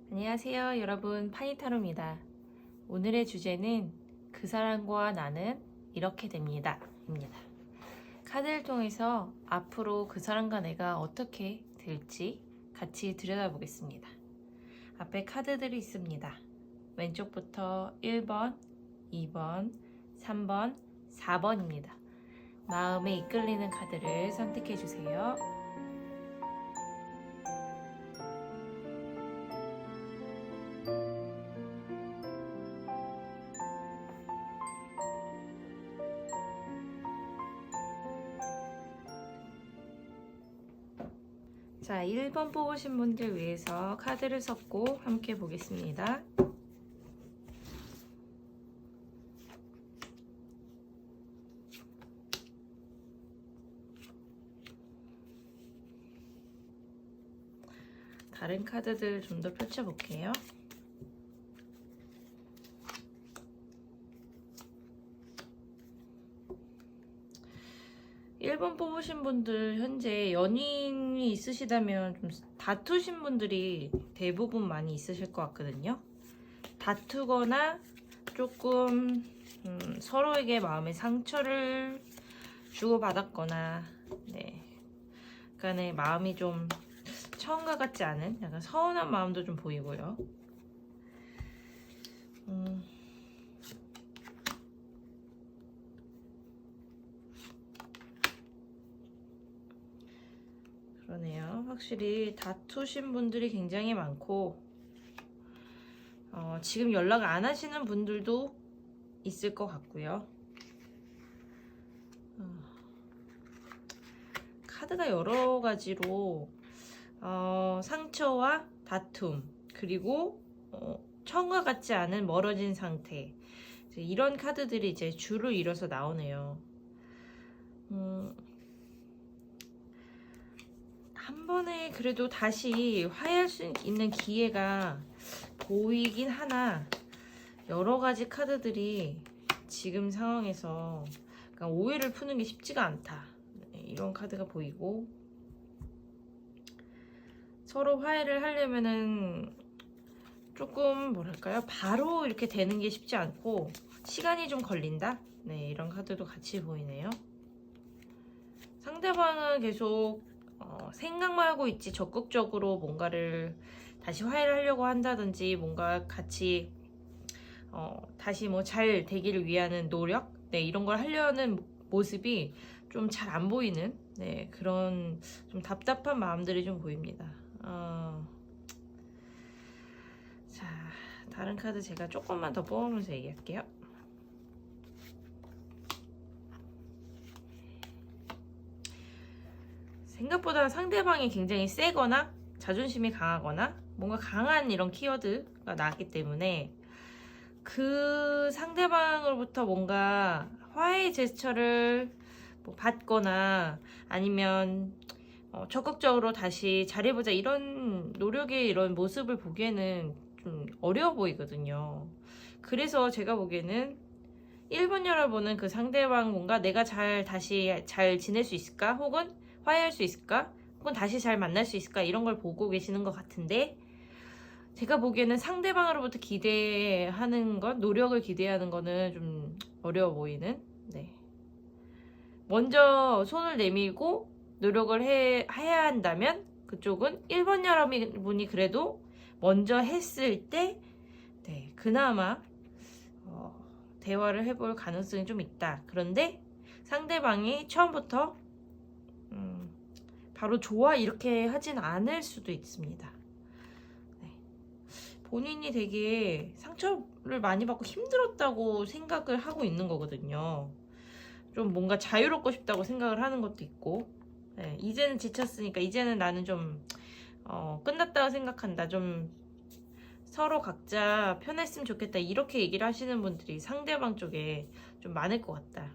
안녕하세요 여러분, 파니타로입니다. 오늘의 주제는 그 사람과 나는 이렇게 됩니다 입니다. 카드를 통해서 앞으로 그 사람과 내가 어떻게 될지 같이 들여다보겠습니다. 앞에 카드들이 있습니다. 왼쪽부터 1번, 2번, 3번, 4번입니다. 마음에 이끌리는 카드를 선택해 주세요. 자, 1번 뽑으신 분들 위해서 카드를 섞고 함께 보겠습니다. 다른 카드들 좀 더 펼쳐볼게요. 일 번 뽑으신 분들 현재 연인이 있으시다면 좀 다투신 분들이 대부분 많이 있으실 것 같거든요. 다투거나 조금 서로에게 마음의 상처를 주고받았거나 약간의 마음이 좀 처음과 같지 않은 약간 서운한 마음도 좀 보이고요. 그러네요. 확실히 다투신 분들이 굉장히 많고 지금 연락 안 하시는 분들도 있을 것 같고요. 카드가 여러 가지로 상처와 다툼, 그리고 처음과 같지 않은 멀어진 상태, 이런 카드들이 이제 줄을 이뤄서 나오네요. 한 번에 그래도 다시 화해할 수 있는 기회가 보이긴 하나 여러 가지 카드들이 지금 상황에서 오해를 푸는 게 쉽지가 않다, 이런 카드가 보이고, 서로 화해를 하려면은 조금 뭐랄까요, 바로 이렇게 되는 게 쉽지 않고 시간이 좀 걸린다, 이런 카드도 같이 보이네요. 상대방은 계속 생각만 하고 있지 적극적으로 뭔가를 다시 화해를 하려고 한다든지 뭔가 같이 다시 뭐 잘 되기를 위한 노력, 이런 걸 하려는 모습이 좀 잘 안 보이는 그런 좀 답답한 마음들이 좀 보입니다. 자, 다른 카드 제가 조금만 더 뽑으면서 얘기할게요. 생각보다 상대방이 굉장히 세거나 자존심이 강하거나 뭔가 강한 이런 키워드가 나왔기 때문에 그 상대방으로부터 뭔가 화해 제스처를 받거나 아니면 적극적으로 다시 잘해보자 이런 노력의 이런 모습을 보기에는 좀 어려워 보이거든요. 그래서 제가 보기에는 1번 여러분은 그 상대방 뭔가 내가 다시 잘 지낼 수 있을까, 혹은 화해할 수 있을까, 혹은 다시 잘 만날 수 있을까, 이런 걸 보고 계시는 것 같은데, 제가 보기에는 상대방으로부터 기대하는 것, 노력을 기대하는 거는 좀 어려워 보이는, 먼저 손을 내밀고 노력을 해야 한다면 그쪽은 1번 여러분이 그래도 먼저 했을 때 그나마 대화를 해볼 가능성이 좀 있다. 그런데 상대방이 처음부터 바로 좋아 이렇게 하진 않을 수도 있습니다. 본인이 되게 상처를 많이 받고 힘들었다고 생각을 하고 있는 거거든요. 좀 뭔가 자유롭고 싶다고 생각을 하는 것도 있고, 이제는 지쳤으니까 이제는 나는 좀 끝났다고 생각한다, 좀 서로 각자 편했으면 좋겠다, 이렇게 얘기를 하시는 분들이 상대방 쪽에 좀 많을 것 같다.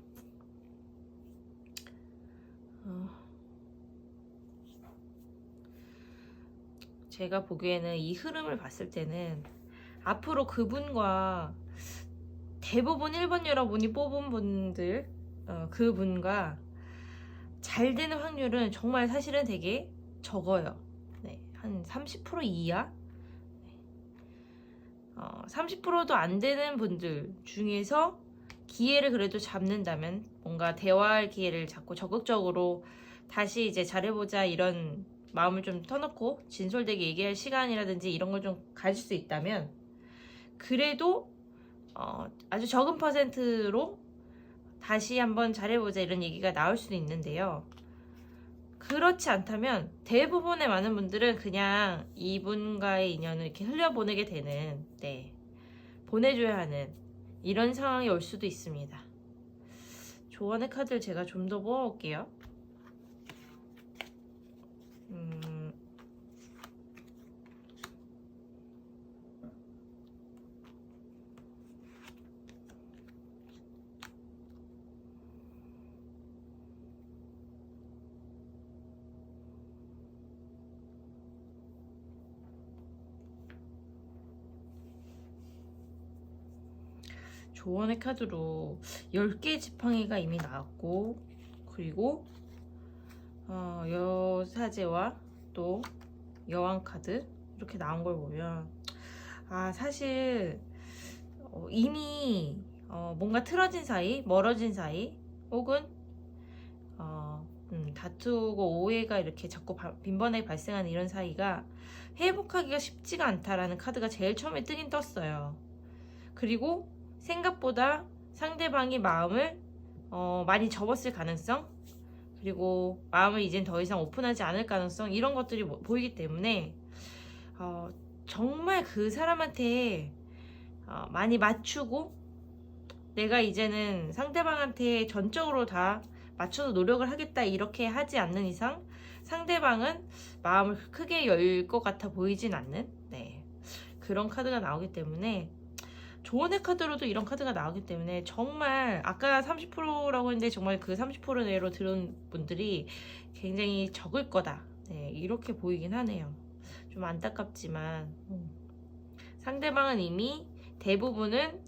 제가 보기에는 이 흐름을 봤을 때는 앞으로 그분과 대부분 1번 여러분이 뽑은 분들, 그분과 잘 되는 확률은 정말 사실은 되게 적어요. 한 30% 이하? 30%도 안 되는 분들 중에서 기회를 그래도 잡는다면, 뭔가 대화할 기회를 잡고 적극적으로 다시 이제 잘해보자 이런 마음을 좀 터놓고 진솔되게 얘기할 시간이라든지 이런 걸 좀 가질 수 있다면, 그래도 아주 적은 퍼센트로 다시 한번 잘해보자 이런 얘기가 나올 수도 있는데요. 그렇지 않다면 대부분의 많은 분들은 그냥 이분과의 인연을 이렇게 흘려보내게 되는, 보내줘야 하는 이런 상황이 올 수도 있습니다. 조언의 카드를 제가 좀 더 모아볼게요. 조언의 카드로 10개의 지팡이가 이미 나왔고, 그리고 여사제와 또 여왕 카드 이렇게 나온 걸 보면, 사실 이미 뭔가 틀어진 사이, 멀어진 사이, 혹은 다투고 오해가 이렇게 자꾸 빈번하게 발생하는 이런 사이가 회복하기가 쉽지가 않다라는 카드가 제일 처음에 뜨긴 떴어요. 그리고 생각보다 상대방이 마음을 많이 접었을 가능성, 그리고 마음을 이젠 더 이상 오픈하지 않을 가능성, 이런 것들이 보이기 때문에 정말 그 사람한테 많이 맞추고, 내가 이제는 상대방한테 전적으로 다 맞춰서 노력을 하겠다 이렇게 하지 않는 이상 상대방은 마음을 크게 열 것 같아 보이진 않는, 그런 카드가 나오기 때문에, 조언의 카드로도 이런 카드가 나오기 때문에 정말 아까 30%라고 했는데 정말 그 30% 내로 들은 분들이 굉장히 적을 거다, 이렇게 보이긴 하네요. 좀 안타깝지만 상대방은 이미 대부분은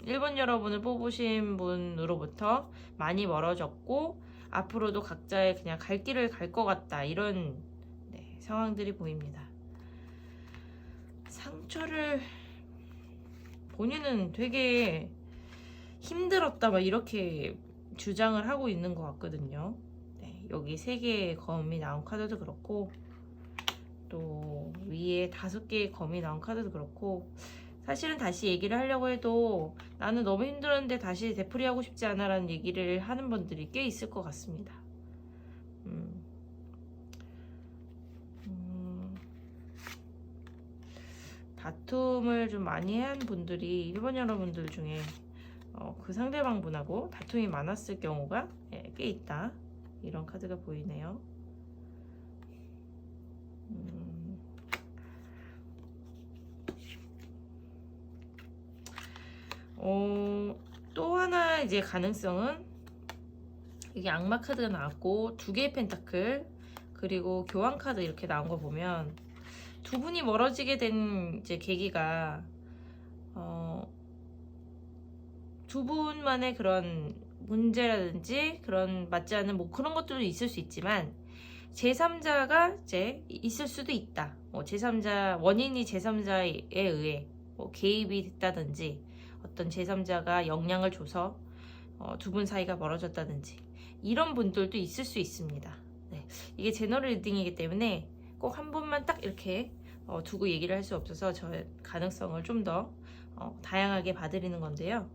1번 여러분을 뽑으신 분으로부터 많이 멀어졌고, 앞으로도 각자의 그냥 갈 길을 갈 것 같다, 이런 상황들이 보입니다. 상처를 본인은 되게 힘들었다 막 이렇게 주장을 하고 있는 것 같거든요. 여기 3개의 검이 나온 카드도 그렇고, 또 위에 5개의 검이 나온 카드도 그렇고, 사실은 다시 얘기를 하려고 해도 나는 너무 힘들었는데 다시 되풀이하고 싶지 않아 라는 얘기를 하는 분들이 꽤 있을 것 같습니다. 다툼을 좀 많이 한 분들이 1번 여러분들 중에 그 상대방 분하고 다툼이 많았을 경우가 꽤 있다, 이런 카드가 보이네요. 또 하나 이제 가능성은, 이게 악마 카드가 나왔고 2개의 펜타클 그리고 교환 카드 이렇게 나온 거 보면, 두 분이 멀어지게 된 이제 계기가 두 분만의 그런 문제라든지 그런 맞지 않는 뭐 그런 것들도 있을 수 있지만, 제3자가 이제 있을 수도 있다. 제3자 원인이 제3자에 의해 개입이 됐다든지, 어떤 제3자가 영향을 줘서 두 분 사이가 멀어졌다든지, 이런 분들도 있을 수 있습니다. 이게 제너럴 리딩이기 때문에 꼭 한 분만 딱 이렇게 두고 얘기를 할 수 없어서 저 가능성을 좀 더 다양하게 봐드리는 건데요.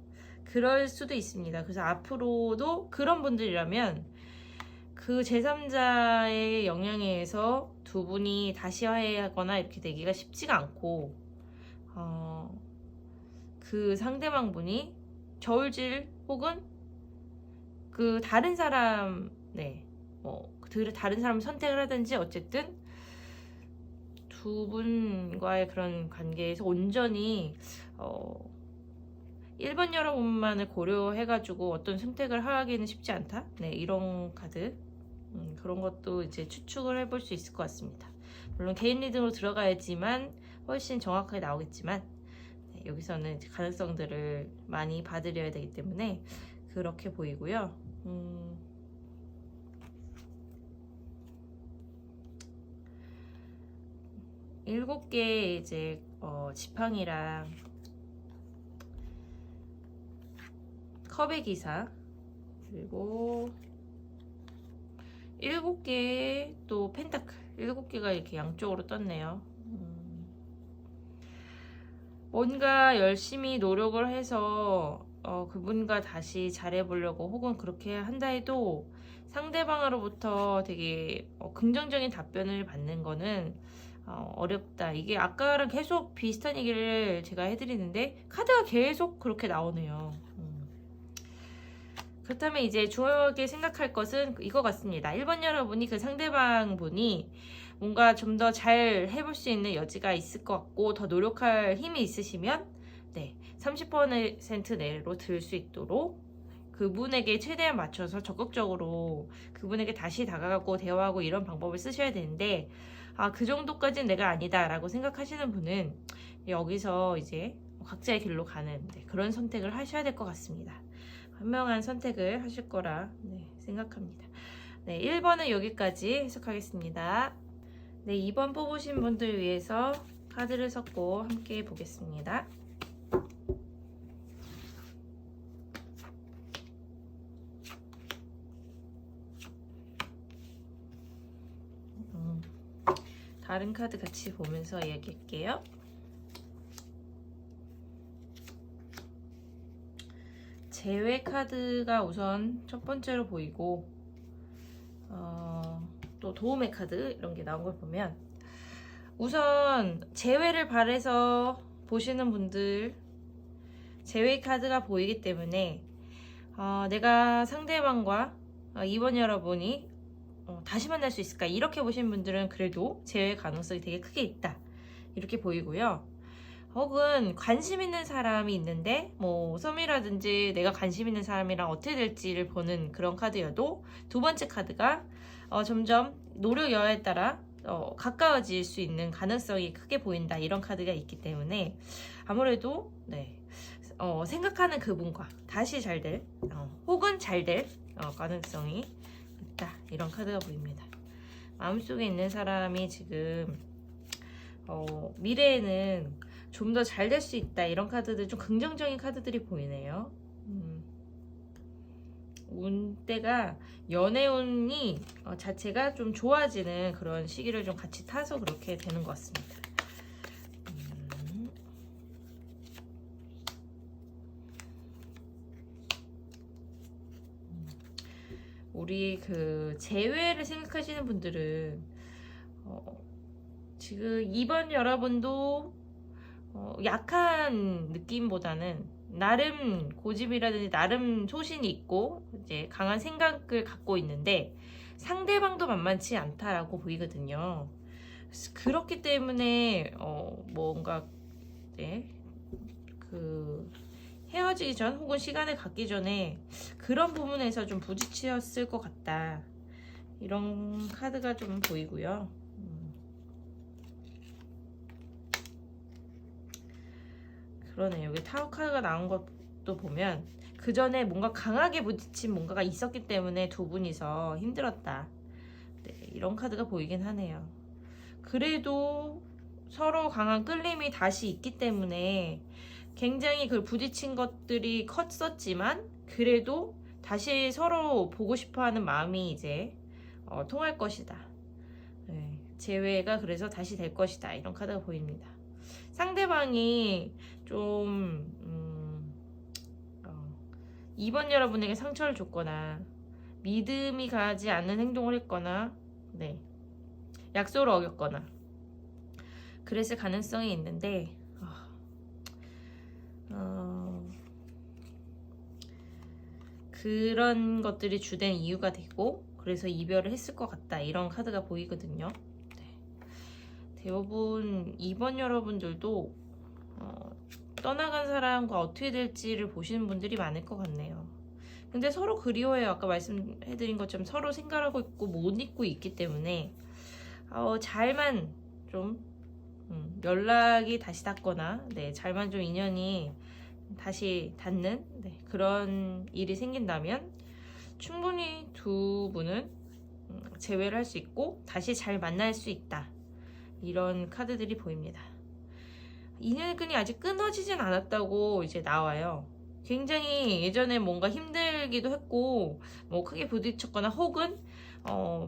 그럴 수도 있습니다. 그래서 앞으로도 그런 분들이라면 그 제3자의 영향에 의해서 두 분이 다시 화해하거나 이렇게 되기가 쉽지가 않고, 그 상대방 분이 저울질 혹은 그 다른 사람, 다른 사람 선택을 하든지, 어쨌든 두 분과의 그런 관계에서 온전히 1번 여러분만을 고려해가지고 어떤 선택을 하기는 쉽지 않다, 이런 카드, 그런 것도 이제 추측을 해볼 수 있을 것 같습니다. 물론 개인 리딩으로 들어가야지만 훨씬 정확하게 나오겠지만, 여기서는 가능성들을 많이 봐드려야 되기 때문에 그렇게 보이고요. 7개의 이제 지팡이랑 컵의 기사, 그리고 7개의 또 펜타클, 7개가 이렇게 양쪽으로 떴네요. 뭔가 열심히 노력을 해서 그분과 다시 잘해보려고 혹은 그렇게 한다 해도 상대방으로부터 되게 긍정적인 답변을 받는 거는 어렵다. 이게 아까랑 계속 비슷한 얘기를 제가 해드리는데 카드가 계속 그렇게 나오네요. 그렇다면 이제 중요하게 생각할 것은 이거 같습니다. 1번 여러분이 그 상대방 분이 뭔가 좀 더 잘 해볼 수 있는 여지가 있을 것 같고 더 노력할 힘이 있으시면 네, 30% 내로 들 수 있도록 그분에게 최대한 맞춰서 적극적으로 그분에게 다시 다가가고 대화하고 이런 방법을 쓰셔야 되는데 그 정도까지는 내가 아니다 라고 생각하시는 분은 여기서 이제 각자의 길로 가는 그런 선택을 하셔야 될 것 같습니다. 현명한 선택을 하실 거라 생각합니다. 네, 1번은 여기까지 해석하겠습니다. 네, 2번 뽑으신 분들 위해서 카드를 섞고 함께 보겠습니다. 다른 카드 같이 보면서 얘기할게요. 재회 카드가 우선 첫 번째로 보이고 또 도움의 카드 이런 게 나온 걸 보면 우선 재회를 바래서 보시는 분들 재회 카드가 보이기 때문에 내가 상대방과 2번 여러분이 다시 만날 수 있을까 이렇게 보신 분들은 그래도 재회 가능성이 되게 크게 있다 이렇게 보이고요. 혹은 관심 있는 사람이 있는데 뭐 썸이라든지 내가 관심 있는 사람이랑 어떻게 될지를 보는 그런 카드여도 두 번째 카드가 점점 노력 여하에 따라 가까워질 수 있는 가능성이 크게 보인다 이런 카드가 있기 때문에 아무래도 생각하는 그분과 다시 잘될 혹은 잘될 가능성이 있다 이런 카드가 보입니다. 마음속에 있는 사람이 지금 미래에는 좀 더 잘 될 수 있다 이런 카드들 좀 긍정적인 카드들이 보이네요. 운때가 연애운이 자체가 좀 좋아지는 그런 시기를 좀 같이 타서 그렇게 되는 것 같습니다. 우리 그 재회를 생각하시는 분들은 지금 2번 여러분도 약한 느낌보다는 나름 고집이라든지 나름 소신이 있고 이제 강한 생각을 갖고 있는데 상대방도 만만치 않다라고 보이거든요. 그렇기 때문에 뭔가 그 헤어지기 전 혹은 시간을 갖기 전에 그런 부분에서 좀 부딪혔을 것 같다 이런 카드가 좀 보이고요. 그러네요. 여기 타워 카드가 나온 것도 보면 그 전에 뭔가 강하게 부딪힌 뭔가가 있었기 때문에 두 분이서 힘들었다. 이런 카드가 보이긴 하네요. 그래도 서로 강한 끌림이 다시 있기 때문에 굉장히 그 부딪힌 것들이 컸었지만 그래도 다시 서로 보고 싶어하는 마음이 이제 통할 것이다. 재회가 그래서 다시 될 것이다. 이런 카드가 보입니다. 상대방이 좀 2번 여러분에게 상처를 줬거나 믿음이 가지 않는 행동을 했거나 약속을 어겼거나 그랬을 가능성이 있는데 그런 것들이 주된 이유가 되고 그래서 이별을 했을 것 같다 이런 카드가 보이거든요. 대부분 2번 여러분들도 떠나간 사람과 어떻게 될지를 보시는 분들이 많을 것 같네요. 근데 서로 그리워해요. 아까 말씀해드린 것처럼 서로 생각하고 있고 못 잊고 있기 때문에 잘만 좀 연락이 다시 닿거나 잘만 좀 인연이 다시 닿는 그런 일이 생긴다면 충분히 두 분은 재회를 할 수 있고 다시 잘 만날 수 있다. 이런 카드들이 보입니다. 인연의 끈이 아직 끊어지진 않았다고 이제 나와요. 굉장히 예전에 뭔가 힘들기도 했고 뭐 크게 부딪혔거나 혹은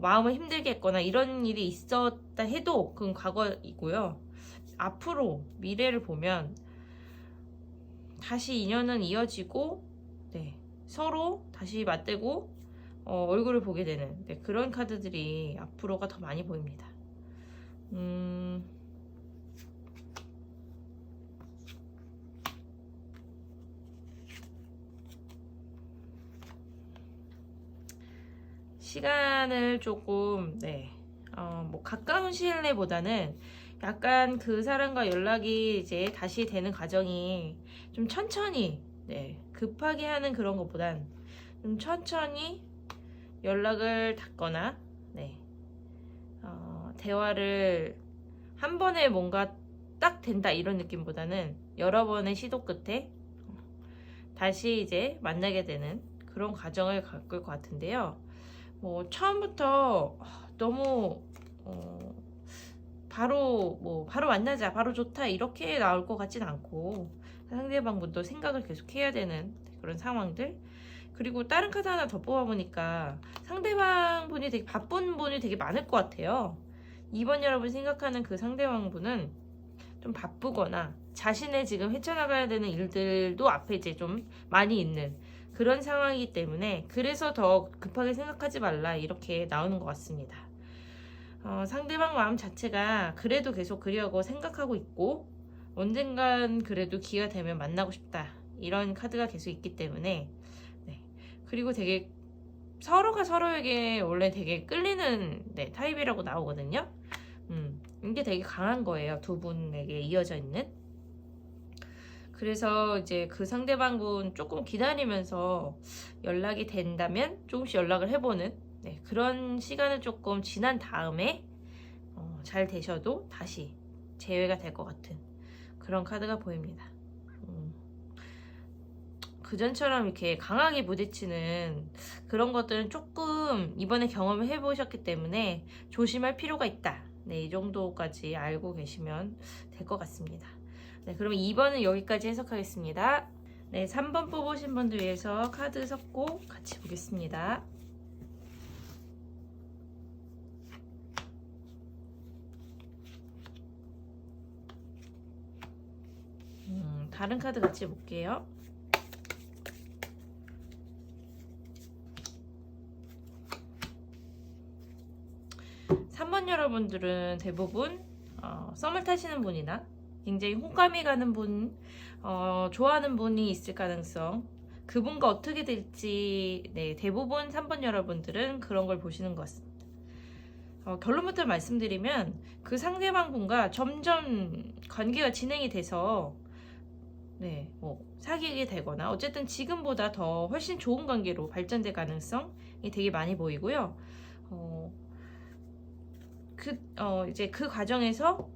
마음을 힘들게 했거나 이런 일이 있었다 해도 그건 과거이고요. 앞으로 미래를 보면 다시 인연은 이어지고 네, 서로 다시 맞대고 얼굴을 보게 되는 그런 카드들이 앞으로가 더 많이 보입니다. 시간을 조금 뭐 가까운 시일 내보다는 약간 그 사람과 연락이 이제 다시 되는 과정이 좀 천천히 급하게 하는 그런 것보단 좀 천천히 연락을 닫거나 대화를 한 번에 뭔가 딱 된다 이런 느낌보다는 여러 번의 시도 끝에 다시 이제 만나게 되는 그런 과정을 겪을 것 같은데요. 뭐 처음부터 너무 바로 만나자, 바로 좋다 이렇게 나올 것 같진 않고 상대방분도 생각을 계속 해야 되는 그런 상황들. 그리고 다른 카드 하나 더 뽑아보니까 상대방분이 되게 바쁜 분이 되게 많을 것 같아요. 2번 여러분 생각하는 그 상대방분은 좀 바쁘거나 자신의 지금 헤쳐나가야 되는 일들도 앞에 이제 좀 많이 있는 그런 상황이기 때문에 그래서 더 급하게 생각하지 말라 이렇게 나오는 것 같습니다. 상대방 마음 자체가 그래도 계속 그리하고 생각하고 있고 언젠간 그래도 기회가 되면 만나고 싶다 이런 카드가 계속 있기 때문에 그리고 되게 서로가 서로에게 원래 되게 끌리는 타입이라고 나오거든요. 이게 되게 강한 거예요. 두 분에게 이어져 있는. 그래서 이제 그 상대방분 조금 기다리면서 연락이 된다면 조금씩 연락을 해보는 그런 시간을 조금 지난 다음에 잘 되셔도 다시 재회가 될 것 같은 그런 카드가 보입니다. 그전처럼 이렇게 강하게 부딪히는 그런 것들은 조금 이번에 경험을 해보셨기 때문에 조심할 필요가 있다. 이 정도까지 알고 계시면 될 것 같습니다. 그럼 2번은 여기까지 해석하겠습니다. 3번 뽑으신 분들 위해서 카드 섞고 같이 보겠습니다. 다른 카드 같이 볼게요. 3번 여러분들은 대부분 썸을 타시는 분이나 굉장히 호감이 가는 분, 좋아하는 분이 있을 가능성, 그분과 어떻게 될지 대부분 3번 여러분들은 그런 걸 보시는 것 같습니다. 결론부터 말씀드리면 그 상대방 분과 점점 관계가 진행이 돼서 뭐 사귀게 되거나 어쨌든 지금보다 더 훨씬 좋은 관계로 발전될 가능성이 되게 많이 보이고요. 이제 그 과정에서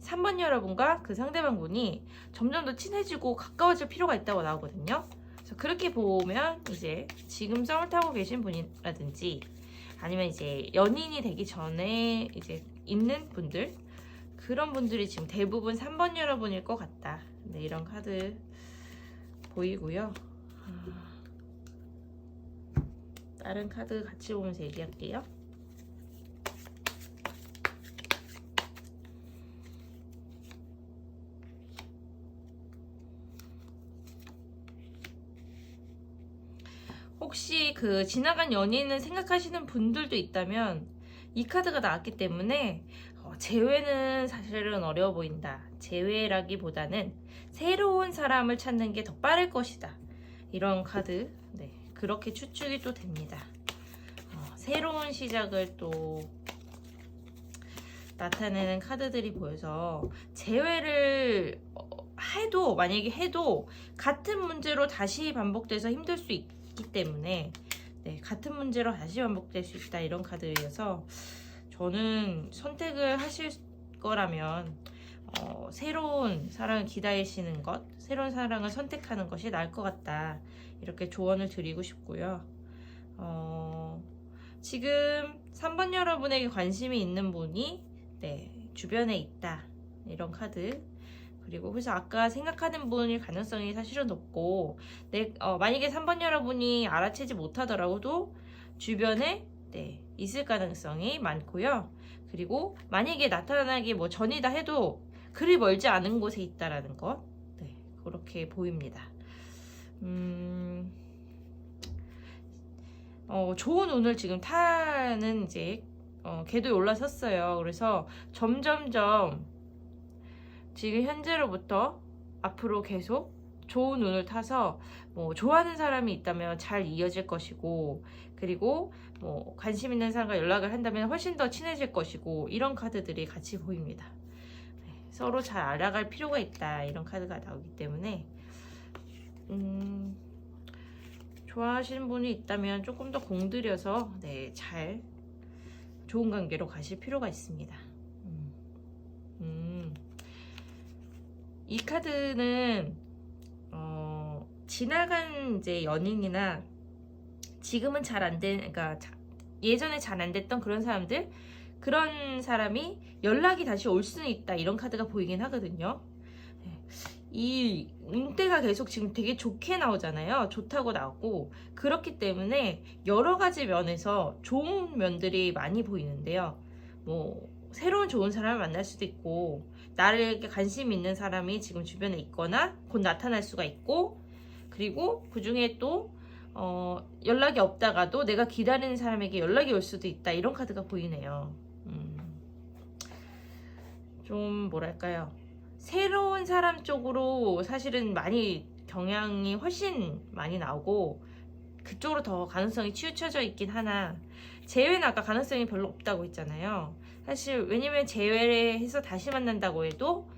3번 여러분과 그 상대방분이 점점 더 친해지고 가까워질 필요가 있다고 나오거든요. 그래서 그렇게 보면 이제 지금 썸을 타고 계신 분이라든지 아니면 이제 연인이 되기 전에 이제 있는 분들 그런 분들이 지금 대부분 3번 여러분일 것 같다. 이런 카드 보이고요. 다른 카드 같이 보면서 얘기할게요. 혹시 그 지나간 연인을 생각하시는 분들도 있다면 이 카드가 나왔기 때문에 재회는 사실은 어려워 보인다. 재회라기보다는 새로운 사람을 찾는 게 더 빠를 것이다. 이런 카드 그렇게 추측이 또 됩니다. 새로운 시작을 또 나타내는 카드들이 보여서 재회를 만약에 해도 같은 문제로 다시 반복돼서 힘들 수 있기 때문에 같은 문제로 다시 반복될 수 있다 이런 카드여서 저는 선택을 하실 거라면 새로운 사랑을 기다리시는 것, 새로운 사랑을 선택하는 것이 나을 것 같다 이렇게 조언을 드리고 싶고요. 지금 3번 여러분에게 관심이 있는 분이 네, 주변에 있다. 이런 카드. 그리고 그래서 아까 생각하는 분일 가능성이 사실은 높고, 만약에 3번 여러분이 알아채지 못하더라도 주변에 네, 있을 가능성이 많고요. 그리고 만약에 나타나기 뭐 전이다 해도 그리 멀지 않은 곳에 있다라는 것. 네, 그렇게 보입니다. 좋은 운을 지금 타는 이제 궤도에 올라섰어요. 그래서 점점점 지금 현재로부터 앞으로 계속 좋은 운을 타서 뭐 좋아하는 사람이 있다면 잘 이어질 것이고, 그리고 뭐 관심 있는 사람과 연락을 한다면 훨씬 더 친해질 것이고, 이런 카드들이 같이 보입니다. 네, 서로 잘 알아갈 필요가 있다, 이런 카드가 나오기 때문에 좋아하시는 분이 있다면 조금 더 공들여서 네, 잘 좋은 관계로 가실 필요가 있습니다. 이 카드는 지나간 이제 연인이나 지금은 잘 안 된, 그러니까 예전에 잘 안 됐던 그런 사람들, 그런 사람이 연락이 다시 올 수는 있다, 이런 카드가 보이긴 하거든요. 이 운대가 계속 지금 되게 좋게 나오잖아요. 좋다고 나오고, 그렇기 때문에 여러 가지 면에서 좋은 면들이 많이 보이는데요. 뭐 새로운 좋은 사람을 만날 수도 있고, 나에게 관심 있는 사람이 지금 주변에 있거나 곧 나타날 수가 있고, 그리고 그 중에 또 연락이 없다가도 내가 기다리는 사람에게 연락이 올 수도 있다, 이런 카드가 보이네요. 좀 뭐랄까요, 새로운 사람 쪽으로 사실은 많이 경향이 훨씬 많이 나오고, 그쪽으로 더 가능성이 치우쳐져 있긴 하나, 재회는 아까 가능성이 별로 없다고 했잖아요. 사실 왜냐면 재회해서 다시 만난다고 해도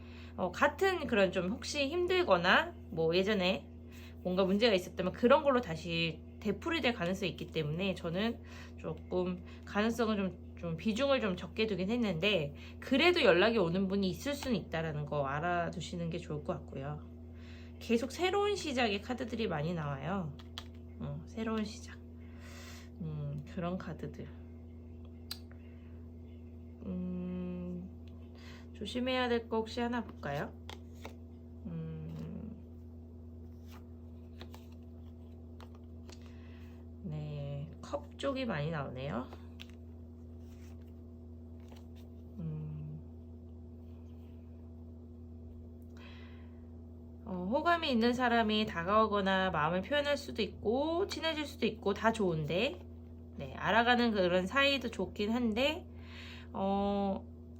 같은 그런 좀 혹시 힘들거나 뭐 예전에 뭔가 문제가 있었다면 그런 걸로 다시 되풀이될 가능성이 있기 때문에, 저는 조금 가능성을 좀 비중을 좀 적게 두긴 했는데, 그래도 연락이 오는 분이 있을 수는 있다라는 거 알아두시는 게 좋을 것 같고요. 계속 새로운 시작의 카드들이 많이 나와요. 새로운 시작. 그런 카드들. 조심해야 될 거 혹시 하나 볼까요? 네, 컵 쪽이 많이 나오네요. 호감이 있는 사람이 다가오거나 마음을 표현할 수도 있고 친해질 수도 있고 다 좋은데, 네, 알아가는 그런 사이도 좋긴 한데,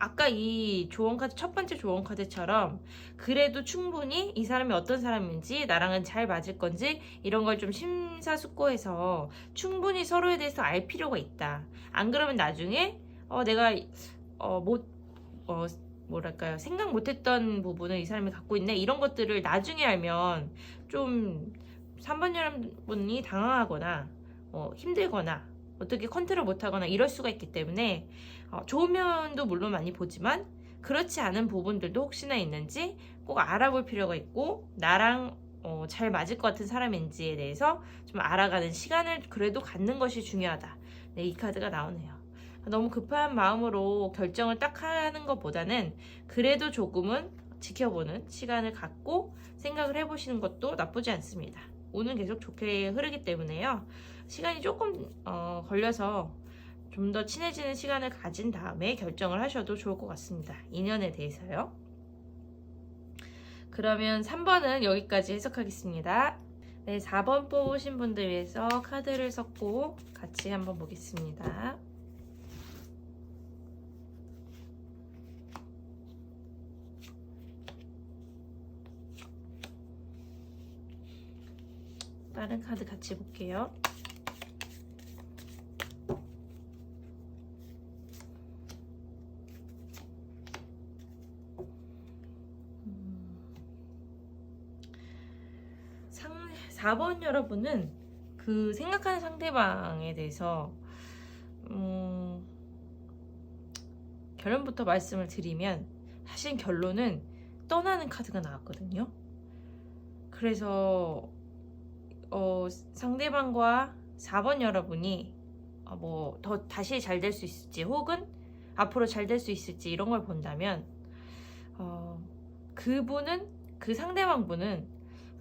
아까 이 조언 카드, 첫 번째 조언 카드처럼 그래도 충분히 이 사람이 어떤 사람인지, 나랑은 잘 맞을 건지, 이런 걸 좀 심사숙고해서 충분히 서로에 대해서 알 필요가 있다. 안 그러면 나중에 내가 뭐랄까요, 생각 못했던 부분을 이 사람이 갖고 있네, 이런 것들을 나중에 알면 좀 3번 여러분이 당황하거나 힘들거나 어떻게 컨트롤 못하거나 이럴 수가 있기 때문에, 좋은 면도 물론 많이 보지만 그렇지 않은 부분들도 혹시나 있는지 꼭 알아볼 필요가 있고, 나랑 잘 맞을 것 같은 사람인지에 대해서 좀 알아가는 시간을 그래도 갖는 것이 중요하다. 네, 이 카드가 나오네요. 너무 급한 마음으로 결정을 딱 하는 것보다는 그래도 조금은 지켜보는 시간을 갖고 생각을 해보시는 것도 나쁘지 않습니다. 운은 계속 좋게 흐르기 때문에요. 시간이 조금 걸려서 좀 더 친해지는 시간을 가진 다음에 결정을 하셔도 좋을 것 같습니다. 인연에 대해서요. 그러면 3번은 여기까지 해석하겠습니다. 네, 4번 뽑으신 분들 위해서 카드를 섞고 같이 한번 보겠습니다. 다른 카드 같이 볼게요. 상 4번 여러분은 그 생각하는 상대방에 대해서 결론부터 말씀을 드리면, 사실 결론은 떠나는 카드가 나왔거든요. 그래서 상대방과 4번 여러분이 뭐 더 다시 잘 될 수 있을지, 혹은 앞으로 잘 될 수 있을지 이런 걸 본다면 그분은 그 상대방 분은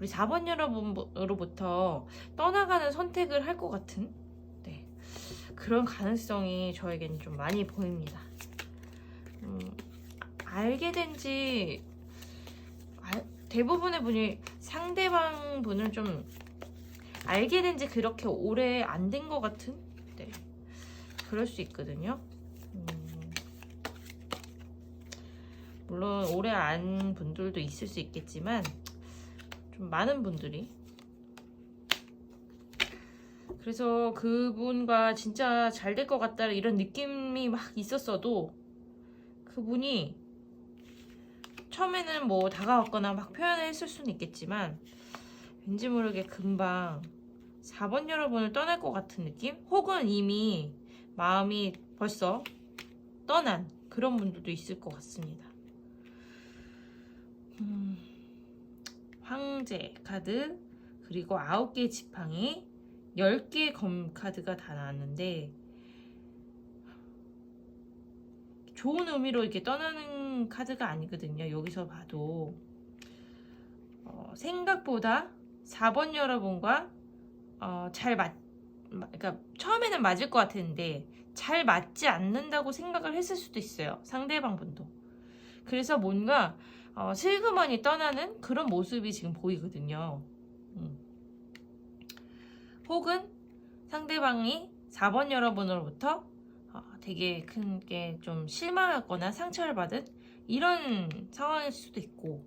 우리 4번 여러분으로부터 떠나가는 선택을 할 것 같은 그런 가능성이 저에게는 좀 많이 보입니다. 알게 된지 대부분의 분이 상대방 분을 좀 알게 된지 그렇게 오래 안 된 것 같은 그럴 수 있거든요. 물론 오래 안 분들도 있을 수 있겠지만 좀 많은 분들이 그래서 그분과 진짜 잘 될 것 같다 이런 느낌이 막 있었어도 그분이 처음에는 뭐 다가왔거나 막 표현을 했을 수는 있겠지만 왠지 모르게 금방 4번 여러분을 떠날 것 같은 느낌? 혹은 이미 마음이 벌써 떠난 그런 분들도 있을 것 같습니다. 황제 카드 그리고 9개의 지팡이 10개의 검 카드가 다 나왔는데 좋은 의미로 이렇게 떠나는 카드가 아니거든요. 여기서 봐도 생각보다 4번 여러분과 그러니까 처음에는 맞을 것 같았는데 잘 맞지 않는다고 생각을 했을 수도 있어요. 상대방 분도. 그래서 뭔가 슬그머니 떠나는 그런 모습이 지금 보이거든요. 혹은 상대방이 4번 여러분으로부터 되게 큰 게 좀 실망하거나 상처를 받은 이런 상황일 수도 있고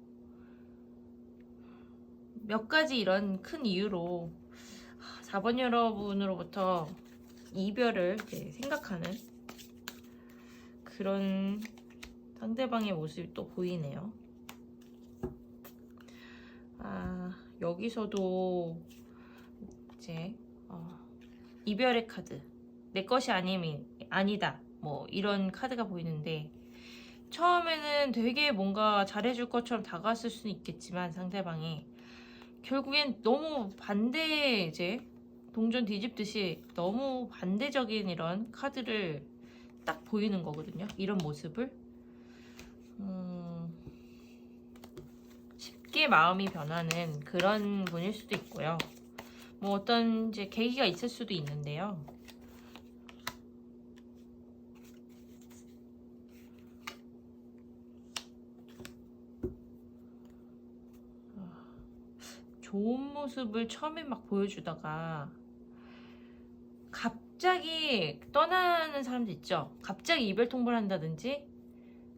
몇 가지 이런 큰 이유로 4번 여러분으로부터 이별을 생각하는 그런 상대방의 모습이 또 보이네요. 여기서도 이제 이별의 카드 내 것이 아니다 뭐 이런 카드가 보이는데 처음에는 되게 뭔가 잘해줄 것처럼 다가왔을 수는 있겠지만 상대방이 결국엔 너무 동전 뒤집듯이 너무 반대적인 이런 카드를 딱 보이는 거거든요. 이런 모습을 쉽게 마음이 변하는 그런 분일 수도 있고요. 뭐 어떤 이제 계기가 있을 수도 있는데요. 좋은 모습을 처음에 막 보여주다가 갑자기 떠나는 사람도 있죠. 갑자기 이별 통보를 한다든지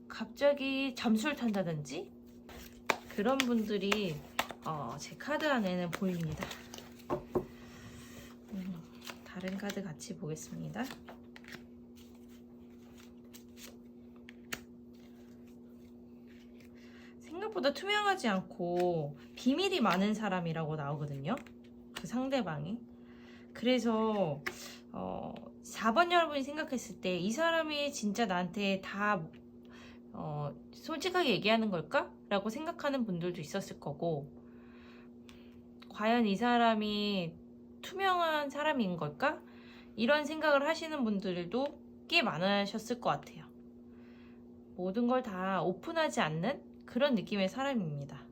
갑자기 잠수를 탄다든지 그런 분들이 제 카드 안에는 보입니다. 다른 카드 같이 보겠습니다. 생각보다 투명하지 않고 비밀이 많은 사람이라고 나오거든요. 그 상대방이. 그래서 4번 여러분이 생각했을 때 이 사람이 진짜 나한테 다 솔직하게 얘기하는 걸까? 라고 생각하는 분들도 있었을 거고 과연 이 사람이 투명한 사람인 걸까? 이런 생각을 하시는 분들도 꽤 많으셨을 것 같아요. 모든 걸 다 오픈하지 않는 그런 느낌의 사람입니다.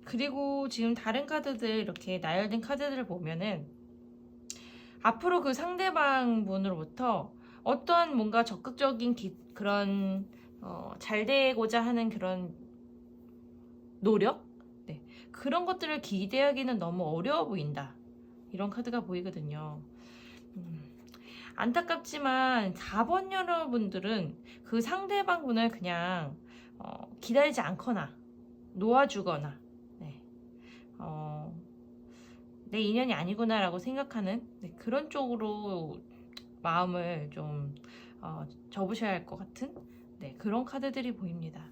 그리고 지금 다른 카드들 이렇게 나열된 카드들을 보면은 앞으로 그 상대방 분으로부터 어떤 뭔가 적극적인 그런 잘 되고자 하는 그런 노력? 그런 것들을 기대하기는 너무 어려워 보인다. 이런 카드가 보이거든요. 안타깝지만 4번 여러분들은 그 상대방 분을 그냥 기다리지 않거나 놓아주거나 내 인연이 아니구나 라고 생각하는 그런 쪽으로 마음을 좀 접으셔야 할 것 같은 그런 카드들이 보입니다.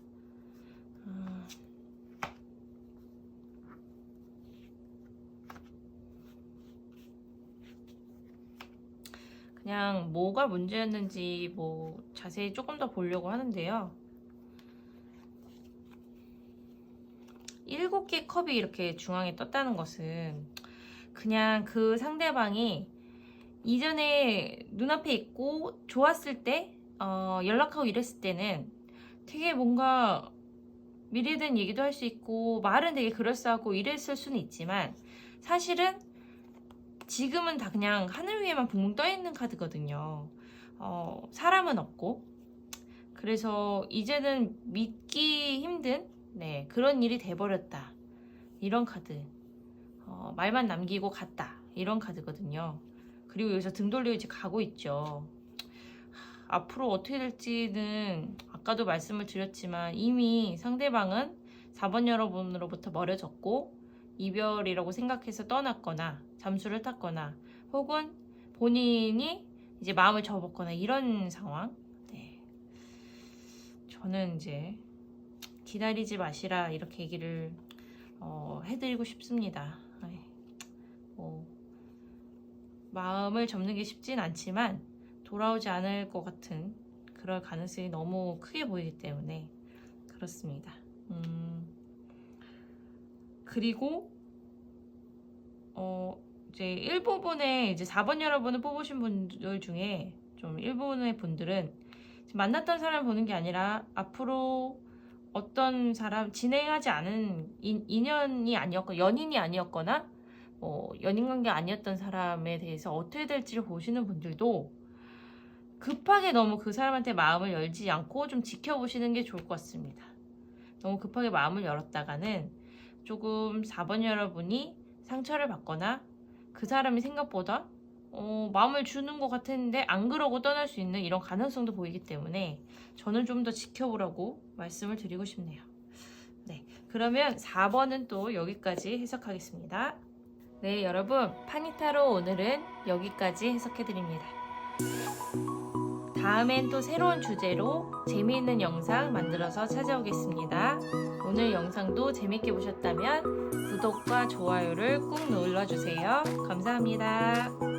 그냥 뭐가 문제였는지 뭐 자세히 조금 더 보려고 하는데요. 7개 컵이 이렇게 중앙에 떴다는 것은 그냥 그 상대방이 이전에 눈앞에 있고 좋았을 때 연락하고 이랬을 때는 되게 뭔가 미래에 대한 얘기도 할 수 있고 말은 되게 그럴싸하고 이랬을 수는 있지만 사실은 지금은 다 그냥 하늘 위에만 붕붕 떠 있는 카드거든요. 사람은 없고 그래서 이제는 믿기 힘든 그런 일이 돼버렸다. 이런 카드. 말만 남기고 갔다. 이런 카드거든요. 그리고 여기서 등 돌리고 이제 가고 있죠. 앞으로 어떻게 될지는 아까도 말씀을 드렸지만 이미 상대방은 4번 여러분으로부터 멀어졌고 이별이라고 생각해서 떠났거나 잠수를 탔거나 혹은 본인이 이제 마음을 접었거나 이런 상황. 저는 이제 기다리지 마시라 이렇게 얘기를 해드리고 싶습니다. 마음을 접는 게 쉽진 않지만 돌아오지 않을 것 같은 그럴 가능성이 너무 크게 보이기 때문에 그렇습니다. 그리고 이제 일부분의 이제 4번 여러분을 뽑으신 분들 중에 좀 일부분의 분들은 만났던 사람 보는 게 아니라 앞으로 어떤 사람 진행하지 않은 인연이 아니었거나 연인이 아니었거나 연인관계 아니었던 사람에 대해서 어떻게 될지를 보시는 분들도 급하게 너무 그 사람한테 마음을 열지 않고 좀 지켜보시는 게 좋을 것 같습니다. 너무 급하게 마음을 열었다가는 조금 4번 여러분이 상처를 받거나 그 사람이 생각보다 마음을 주는 것 같았는데 안 그러고 떠날 수 있는 이런 가능성도 보이기 때문에 저는 좀 더 지켜보라고 말씀을 드리고 싶네요. 그러면 4번은 또 여기까지 해석하겠습니다. 네, 여러분 파니타로 오늘은 여기까지 해석해드립니다. 다음엔 또 새로운 주제로 재미있는 영상 만들어서 찾아오겠습니다. 오늘 영상도 재밌게 보셨다면 구독과 좋아요를 꾹 눌러주세요. 감사합니다.